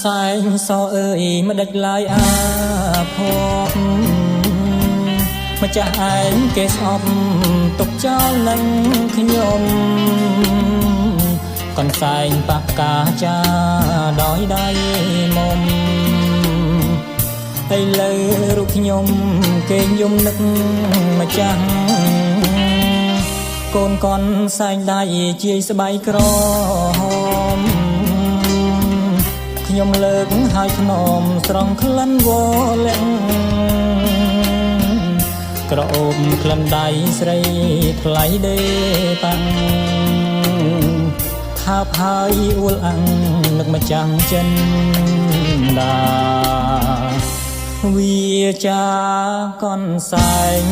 សែងសអើយមិនដេចឡើយអាភពម្ចាស់ឯងគេស្អប់ទុកចោលនឹងខ្ញុំកនសែងបកាចាដោយដៃមុំឥឡូវរូបខ្ញុំគេយំនឹកម្ចាស់កូនកនសែងដៃជាយស្បៃក្រហមខ្ញុំលើកហើយភ្នំស្រង់ក្លិនវលាក់ក្រអូបក្លិនដៃស្រីថ្លៃដេប៉ាំងថាបហើយអួលអាំងនឹកម្ចាស់ចិនដាវាចាកនសែង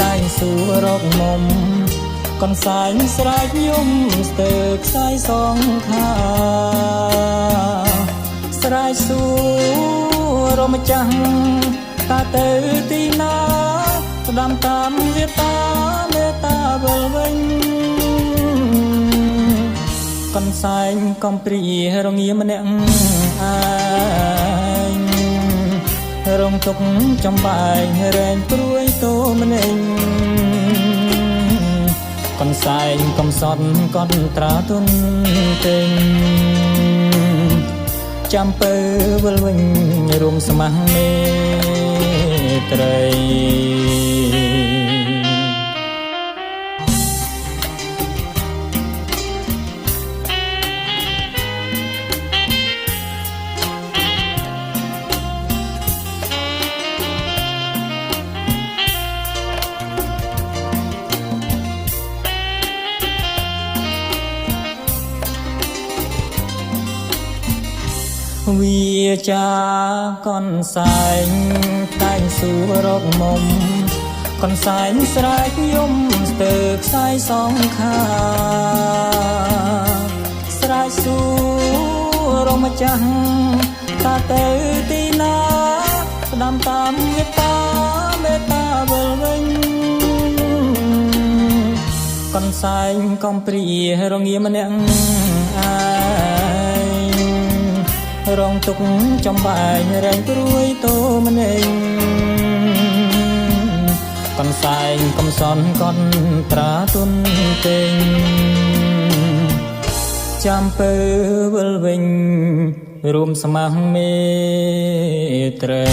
តែងសួររកមុំកនសែងស្រែកយំស្ទើរខ្សែសងខាស្រែកសួររកម្ចាស់តាទៅទីណាស្ដាំតាមវាតាមេតាវិលវិញកនសែងកំព្រីរងាម្នាក់ឯងរងទុកចំបែងរែងព្រួយតូម្នេញកនសែងកំសត់កត់ត្រាទុនពេញចាំពើវិលវិញរួមស្មាស់មេត្រីវាចាកនសែងតែងសួររកមុំកនសែងស្រែកយំស្ទើរខ្សែសងខាស្រែកសួររកម្ចាស់តាទៅទីណាស្ដាំតាមវាតាមេតាវិលវិញកនសែងកំព្រីរងាម្នាក់ឯងរងទុកចំបែងរែងព្រួយតូម្នេញកនសែងកំសន់កត់ត្រាទុនពេញចាំពើវិលវិញរួមស្មាស់មេត្រី